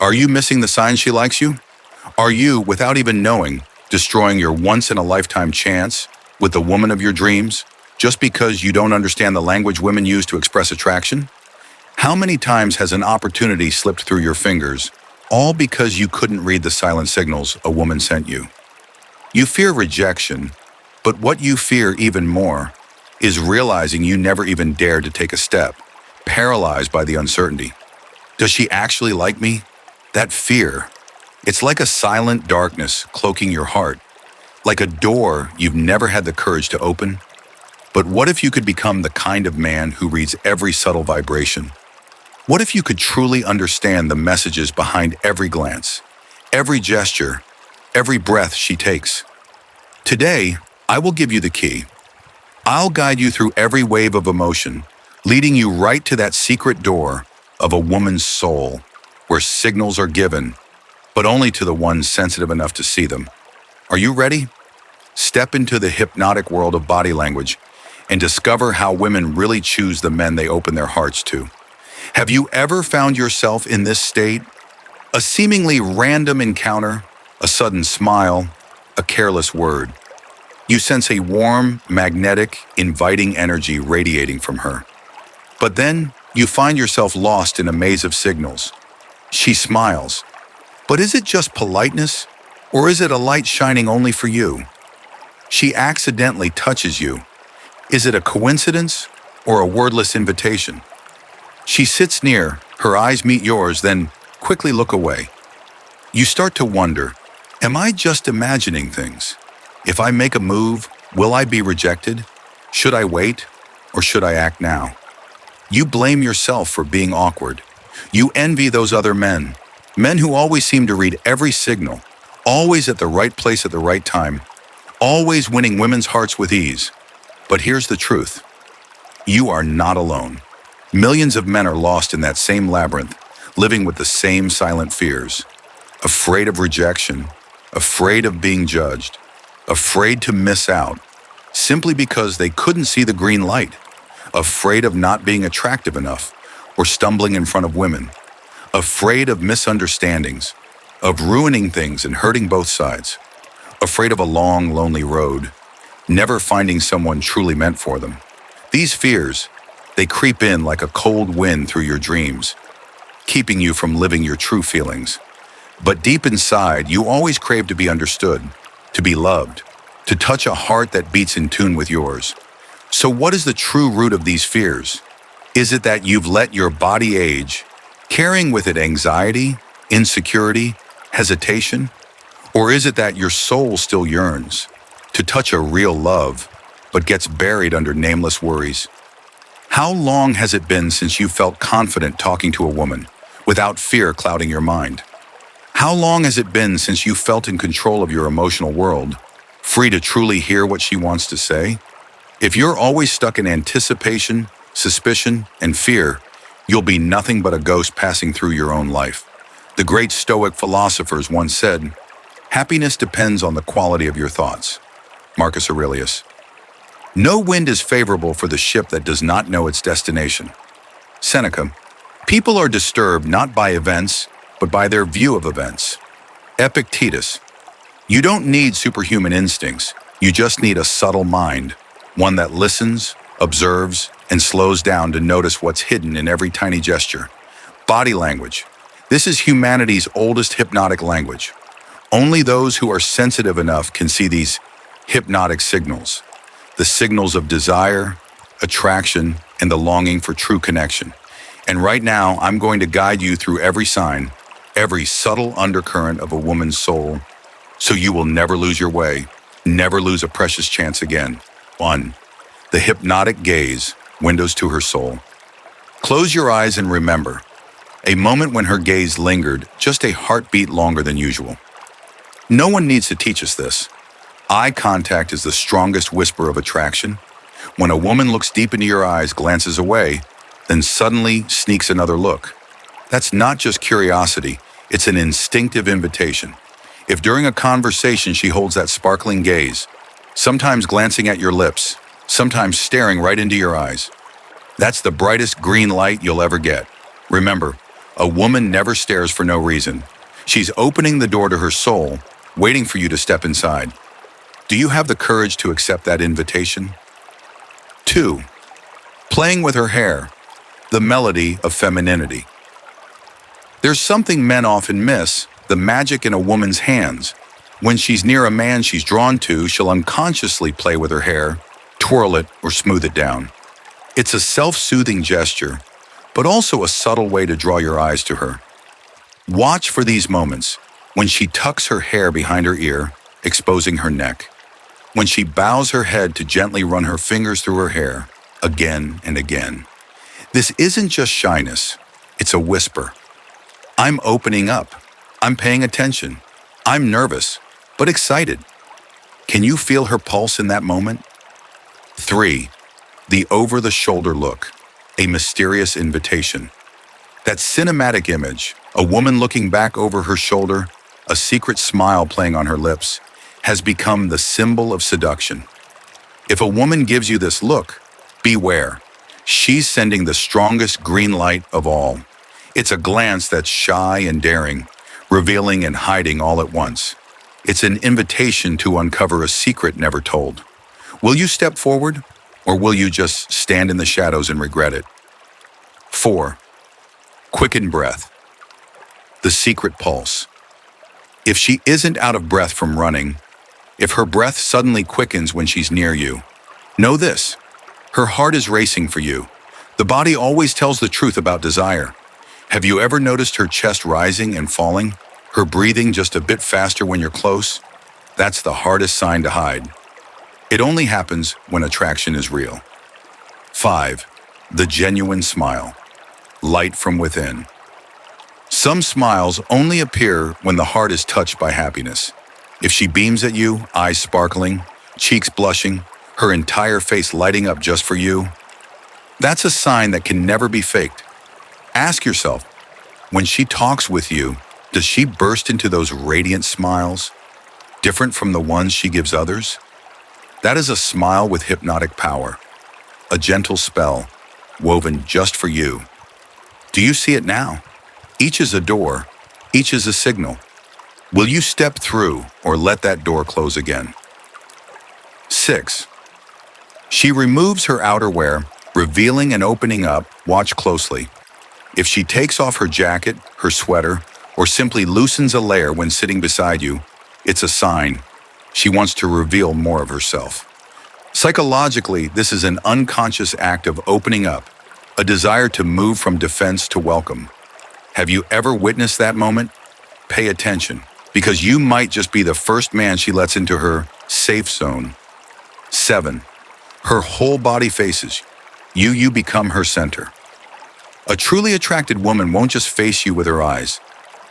Are you missing the signs she likes you? Are you, without even knowing, destroying your once-in-a-lifetime chance with the woman of your dreams just because you don't understand the language women use to express attraction? How many times has an opportunity slipped through your fingers, all because you couldn't read the silent signals a woman sent you? You fear rejection, but what you fear even more is realizing you never even dared to take a step, paralyzed by the uncertainty. Does she actually like me? That fear. It's like a silent darkness cloaking your heart, like a door you've never had the courage to open. But what if you could become the kind of man who reads every subtle vibration? What if you could truly understand the messages behind every glance, every gesture, every breath she takes? Today, I will give you the key. I'll guide you through every wave of emotion, leading you right to that secret door of a woman's soul, where signals are given, but only to the ones sensitive enough to see them. Are you ready? Step into the hypnotic world of body language and discover how women really choose the men they open their hearts to. Have you ever found yourself in this state? A seemingly random encounter, a sudden smile, a careless word. You sense a warm, magnetic, inviting energy radiating from her. But then you find yourself lost in a maze of signals. She smiles. But is it just politeness, or is it a light shining only for you? She accidentally touches you. Is it a coincidence or a wordless invitation? She sits near, her eyes meet yours, then quickly look away. You start to wonder, am I just imagining things? If I make a move, will I be rejected? Should I wait, or should I act now? You blame yourself for being awkward. You envy those other men who always seem to read every signal, always at the right place at the right time, always winning women's hearts with ease. But here's the truth. You are not alone. Millions of men are lost in that same labyrinth, living with the same silent fears. Afraid of rejection, afraid of being judged, afraid to miss out, simply because they couldn't see the green light, afraid of not being attractive enough or stumbling in front of women, afraid of misunderstandings, of ruining things and hurting both sides, afraid of a long, lonely road, never finding someone truly meant for them. These fears, they creep in like a cold wind through your dreams, keeping you from living your true feelings. But deep inside, you always crave to be understood, to be loved, to touch a heart that beats in tune with yours. So what is the true root of these fears? Is it that you've let your body age, carrying with it anxiety, insecurity, hesitation? Or is it that your soul still yearns to touch a real love, but gets buried under nameless worries? How long has it been since you felt confident talking to a woman without fear clouding your mind? How long has it been since you felt in control of your emotional world, free to truly hear what she wants to say? If you're always stuck in anticipation, suspicion, and fear, you'll be nothing but a ghost passing through your own life. The great Stoic philosophers once said, "Happiness depends on the quality of your thoughts." Marcus Aurelius. No wind is favorable for the ship that does not know its destination. Seneca. People are disturbed not by events, but by their view of events. Epictetus. You don't need superhuman instincts, you just need a subtle mind, one that listens, observes, and slows down to notice what's hidden in every tiny gesture. Body language. This is humanity's oldest hypnotic language. Only those who are sensitive enough can see these hypnotic signals, the signals of desire, attraction, and the longing for true connection. And right now, I'm going to guide you through every sign, every subtle undercurrent of a woman's soul, so you will never lose your way, never lose a precious chance again. 1. The hypnotic gaze, windows to her soul. Close your eyes and remember, a moment when her gaze lingered just a heartbeat longer than usual. No one needs to teach us this. Eye contact is the strongest whisper of attraction. When a woman looks deep into your eyes, glances away, then suddenly sneaks another look. That's not just curiosity, it's an instinctive invitation. If during a conversation she holds that sparkling gaze, sometimes glancing at your lips, sometimes staring right into your eyes, that's the brightest green light you'll ever get. Remember, A woman never stares for no reason. She's opening the door to her soul, waiting for you to step inside. Do you have the courage to accept that invitation? 2. Playing with her hair, the melody of femininity. There's something men often miss, the magic in a woman's hands. When she's near a man she's drawn to, she'll unconsciously play with her hair, twirl it, or smooth it down. It's a self-soothing gesture, but also a subtle way to draw your eyes to her. Watch for these moments, when she tucks her hair behind her ear, exposing her neck. When she bows her head to gently run her fingers through her hair, again and again. This isn't just shyness, it's a whisper. I'm opening up. I'm paying attention. I'm nervous, but excited. Can you feel her pulse in that moment? 3. The over-the-shoulder look, a mysterious invitation. That cinematic image, a woman looking back over her shoulder, a secret smile playing on her lips, has become the symbol of seduction. If a woman gives you this look, beware. She's sending the strongest green light of all. It's a glance that's shy and daring, revealing and hiding all at once. It's an invitation to uncover a secret never told. Will you step forward, or will you just stand in the shadows and regret it? 4. Quicken breath. The secret pulse. If she isn't out of breath from running, if her breath suddenly quickens when she's near you, know this: her heart is racing for you. The body always tells the truth about desire. Have you ever noticed her chest rising and falling? Her breathing just a bit faster when you're close? That's the hardest sign to hide. It only happens when attraction is real. 5. The genuine smile. Light from within. Some smiles only appear when the heart is touched by happiness. If she beams at you, eyes sparkling, cheeks blushing, her entire face lighting up just for you, that's a sign that can never be faked. Ask yourself, when she talks with you, does she burst into those radiant smiles, different from the ones she gives others? That is a smile with hypnotic power, a gentle spell, woven just for you. Do you see it now? Each is a door, each is a signal. Will you step through or let that door close again? 6. She removes her outerwear, revealing and opening up. Watch closely. If she takes off her jacket, her sweater, or simply loosens a layer when sitting beside you, it's a sign. She wants to reveal more of herself. Psychologically, this is an unconscious act of opening up, a desire to move from defense to welcome. Have you ever witnessed that moment? Pay attention, because you might just be the first man she lets into her safe zone. 7. Her whole body faces you. You become her center. A truly attracted woman won't just face you with her eyes.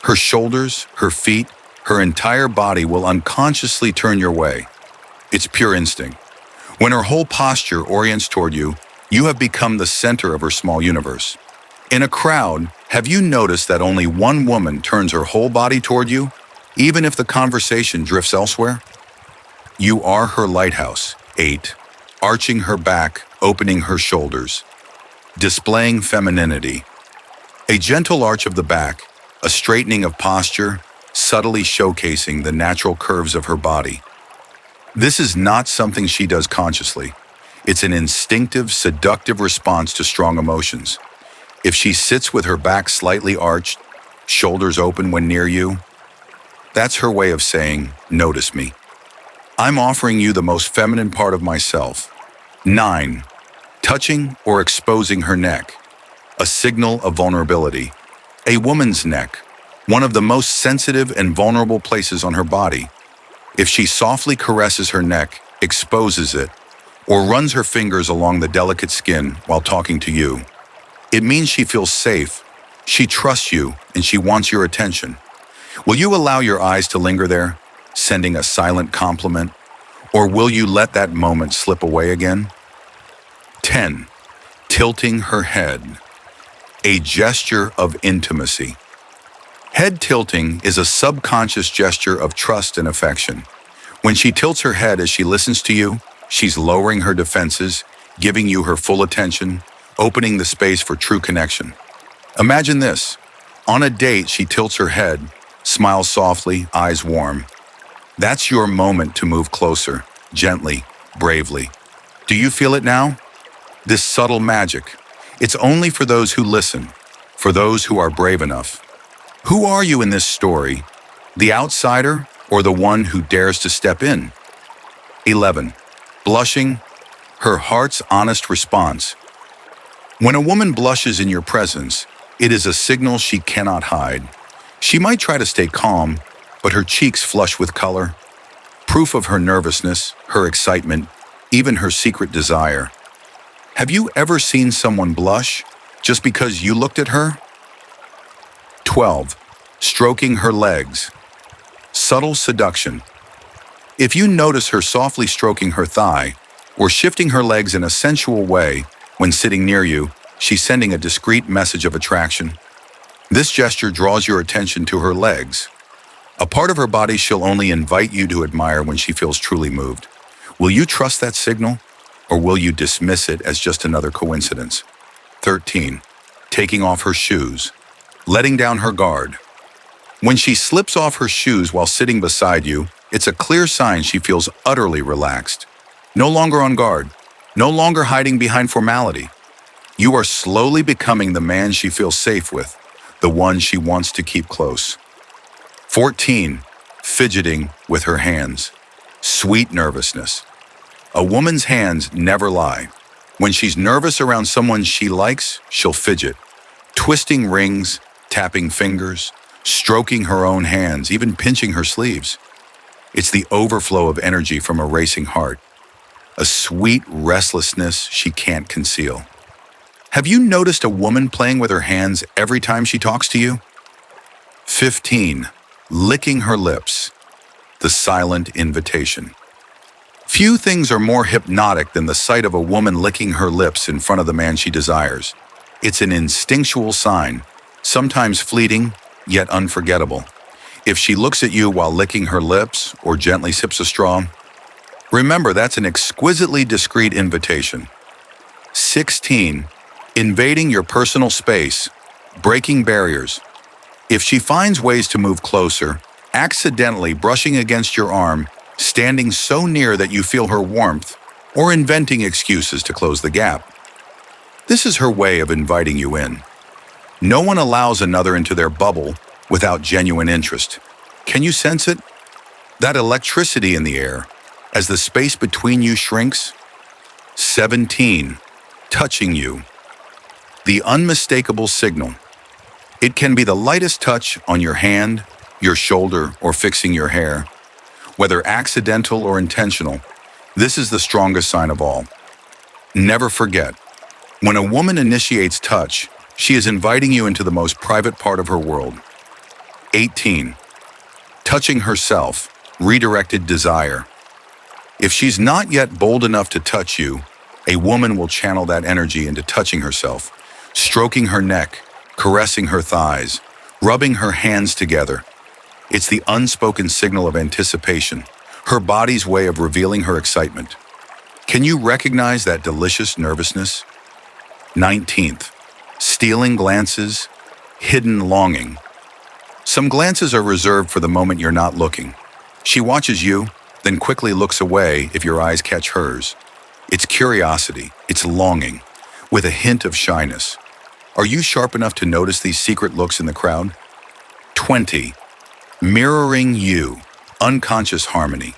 Her shoulders, her feet, her entire body will unconsciously turn your way. It's pure instinct. When her whole posture orients toward you, you have become the center of her small universe. In a crowd, have you noticed that only one woman turns her whole body toward you, even if the conversation drifts elsewhere? You are her lighthouse. 8. Arching her back, opening her shoulders. Displaying femininity. A gentle arch of the back, a straightening of posture, subtly showcasing the natural curves of her body. This is not something she does consciously. It's an instinctive, seductive response to strong emotions. If she sits with her back slightly arched, shoulders open when near you, that's her way of saying, notice me. I'm offering you the most feminine part of myself. 9. Touching or exposing her neck. A signal of vulnerability. A woman's neck, one of the most sensitive and vulnerable places on her body. If she softly caresses her neck, exposes it, or runs her fingers along the delicate skin while talking to you, it means she feels safe, she trusts you, and she wants your attention. Will you allow your eyes to linger there, sending a silent compliment, or will you let that moment slip away again? 10. Tilting her head. A gesture of intimacy. Head tilting is a subconscious gesture of trust and affection. When she tilts her head as she listens to you, she's lowering her defenses, giving you her full attention, opening the space for true connection. Imagine this: On a date, she tilts her head, smiles softly, eyes warm. That's your moment to move closer, gently, bravely. Do you feel it now? This subtle magic. It's only for those who listen, for those who are brave enough. Who are you in this story? The outsider or the one who dares to step in? 11. Blushing, her heart's honest response. When a woman blushes in your presence, it is a signal she cannot hide. She might try to stay calm, but her cheeks flush with color, proof of her nervousness, her excitement, even her secret desire. Have you ever seen someone blush just because you looked at her? 12. Stroking her legs. Subtle seduction. If you notice her softly stroking her thigh or shifting her legs in a sensual way when sitting near you, she's sending a discreet message of attraction. This gesture draws your attention to her legs, a part of her body she'll only invite you to admire when she feels truly moved. Will you trust that signal, or will you dismiss it as just another coincidence? 13. Taking off her shoes. Letting down her guard. When she slips off her shoes while sitting beside you, it's a clear sign she feels utterly relaxed. No longer on guard, no longer hiding behind formality. You are slowly becoming the man she feels safe with, the one she wants to keep close. 14. Fidgeting with her hands. Sweet nervousness. A woman's hands never lie. When she's nervous around someone she likes, she'll fidget, twisting rings, tapping fingers, stroking her own hands, even pinching her sleeves. It's the overflow of energy from a racing heart, a sweet restlessness she can't conceal. Have you noticed a woman playing with her hands every time she talks to you? 15. Licking her lips. The silent invitation. Few things are more hypnotic than the sight of a woman licking her lips in front of the man she desires. It's an instinctual sign, sometimes fleeting, yet unforgettable. If she looks at you while licking her lips or gently sips a straw, remember that's an exquisitely discreet invitation. 16. Invading your personal space, breaking barriers. If she finds ways to move closer, accidentally brushing against your arm, standing so near that you feel her warmth, or inventing excuses to close the gap, this is her way of inviting you in. No one allows another into their bubble without genuine interest. Can you sense it? That electricity in the air, as the space between you shrinks? 17. Touching you. The unmistakable signal. It can be the lightest touch on your hand, your shoulder, or fixing your hair. Whether accidental or intentional, this is the strongest sign of all. Never forget, when a woman initiates touch, she is inviting you into the most private part of her world. 18. Touching herself, redirected desire. If she's not yet bold enough to touch you, a woman will channel that energy into touching herself, stroking her neck, caressing her thighs, rubbing her hands together. It's the unspoken signal of anticipation, her body's way of revealing her excitement. Can you recognize that delicious nervousness? 19th. Stealing glances, hidden longing. Some glances are reserved for the moment you're not looking. She watches you, then quickly looks away if your eyes catch hers. It's curiosity, it's longing, with a hint of shyness. Are you sharp enough to notice these secret looks in the crowd? 20. Mirroring you, unconscious harmony.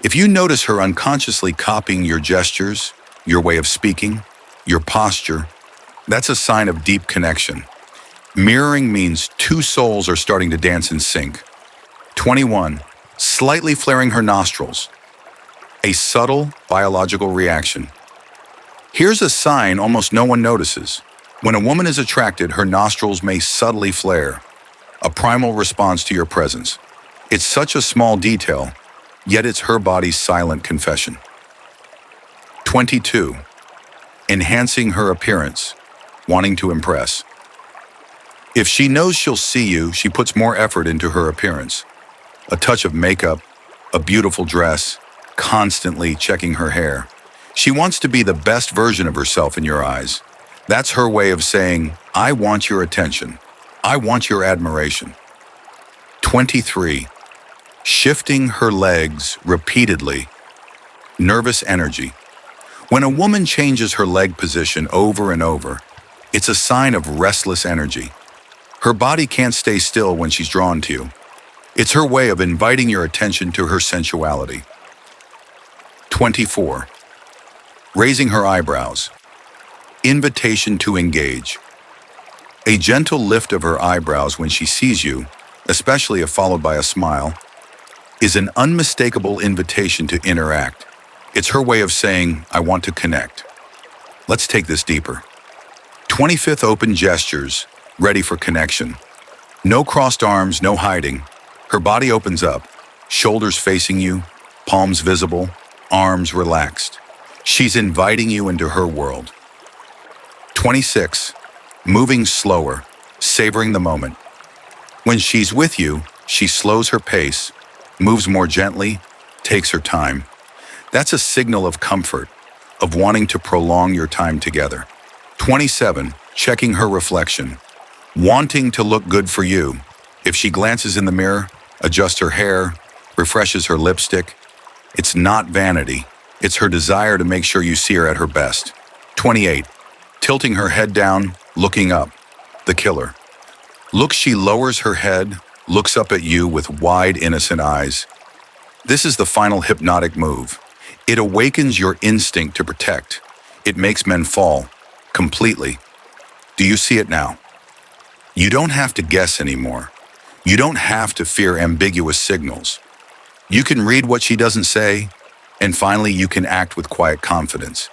If you notice her unconsciously copying your gestures, your way of speaking, your posture, that's a sign of deep connection. Mirroring means two souls are starting to dance in sync. 21. Slightly flaring her nostrils. A subtle biological reaction. Here's a sign almost no one notices. When a woman is attracted, her nostrils may subtly flare, a primal response to your presence. It's such a small detail, yet it's her body's silent confession. 22. Enhancing her appearance, wanting to impress. If she knows she'll see you, she puts more effort into her appearance. A touch of makeup, a beautiful dress, constantly checking her hair. She wants to be the best version of herself in your eyes. That's her way of saying, I want your attention. I want your admiration. 23. Shifting her legs repeatedly. Nervous energy. When a woman changes her leg position over and over, it's a sign of restless energy. Her body can't stay still when she's drawn to you. It's her way of inviting your attention to her sensuality. 24. Raising her eyebrows. Invitation to engage. A gentle lift of her eyebrows when she sees you, especially if followed by a smile, is an unmistakable invitation to interact. It's her way of saying, I want to connect. Let's take this deeper. 25th open gestures, ready for connection. No crossed arms, no hiding. Her body opens up, shoulders facing you, palms visible, arms relaxed. She's inviting you into her world. 26. Moving slower, savoring the moment. When she's with you, she slows her pace, moves more gently, takes her time. That's a signal of comfort, of wanting to prolong your time together. 27. Checking her reflection. Wanting to look good for you. If she glances in the mirror, adjusts her hair, refreshes her lipstick, it's not vanity. It's her desire to make sure you see her at her best. 28. Tilting her head down, looking up. The killer. Look, she lowers her head, looks up at you with wide, innocent eyes. This is the final hypnotic move. It awakens your instinct to protect. It makes men fall, completely. Do you see it now? You don't have to guess anymore. You don't have to fear ambiguous signals. You can read what she doesn't say, and finally you can act with quiet confidence.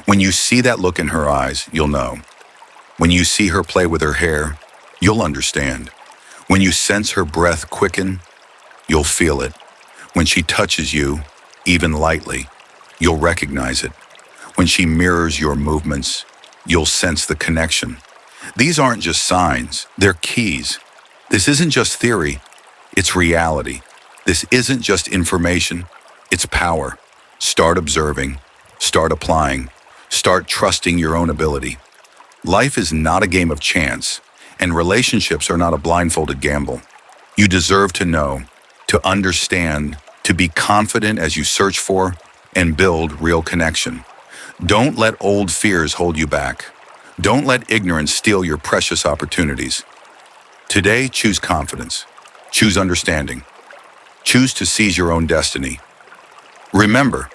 When you see that look in her eyes, you'll know. When you see her play with her hair, you'll understand. When you sense her breath quicken, you'll feel it. When she touches you, even lightly, you'll recognize it. When she mirrors your movements, you'll sense the connection. These aren't just signs, they're keys. This isn't just theory, it's reality. This isn't just information, it's power. Start observing, start applying, start trusting your own ability. Life is not a game of chance, and relationships are not a blindfolded gamble. You deserve to know, to understand, to be confident as you search for and build real connection. Don't let old fears hold you back. Don't let ignorance steal your precious opportunities. Today, choose confidence. Choose understanding. Choose to seize your own destiny. Remember,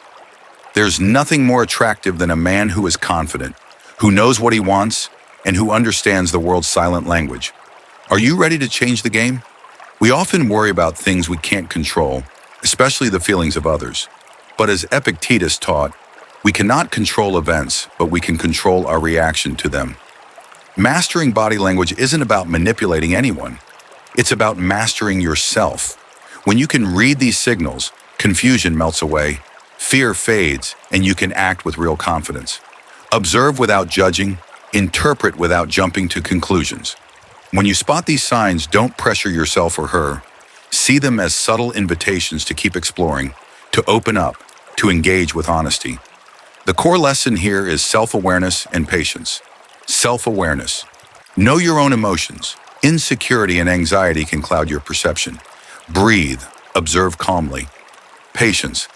there's nothing more attractive than a man who is confident, who knows what he wants, and who understands the world's silent language. Are you ready to change the game? We often worry about things we can't control, especially the feelings of others. But as Epictetus taught, we cannot control events, but we can control our reaction to them. Mastering body language isn't about manipulating anyone. It's about mastering yourself. When you can read these signals, confusion melts away, fear fades, and you can act with real confidence. Observe without judging, interpret without jumping to conclusions. When you spot these signs, don't pressure yourself or her. See them as subtle invitations to keep exploring, to open up, to engage with honesty. The core lesson here is self-awareness and patience. Self-awareness. Know your own emotions. Insecurity and anxiety can cloud your perception. Breathe. Observe calmly. Patience.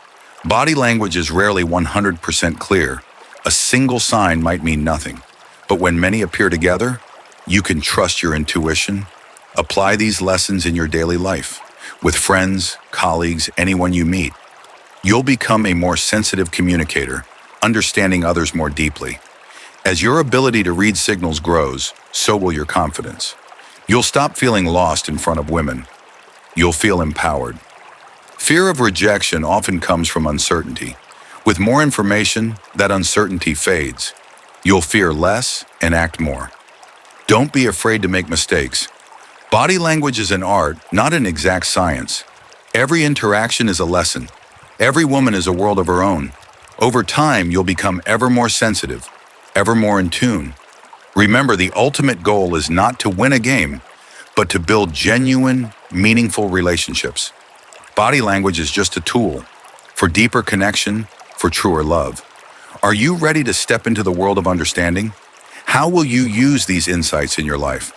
Body language is rarely 100% clear. A single sign might mean nothing. But when many appear together, you can trust your intuition. Apply these lessons in your daily life. With friends, colleagues, anyone you meet. You'll become a more sensitive communicator, understanding others more deeply. As your ability to read signals grows, so will your confidence. You'll stop feeling lost in front of women. You'll feel empowered. Fear of rejection often comes from uncertainty. With more information, that uncertainty fades. You'll fear less and act more. Don't be afraid to make mistakes. Body language is an art, not an exact science. Every interaction is a lesson. Every woman is a world of her own. Over time, you'll become ever more sensitive, ever more in tune. Remember, the ultimate goal is not to win a game, but to build genuine, meaningful relationships. Body language is just a tool for deeper connection, for truer love. Are you ready to step into the world of understanding? How will you use these insights in your life?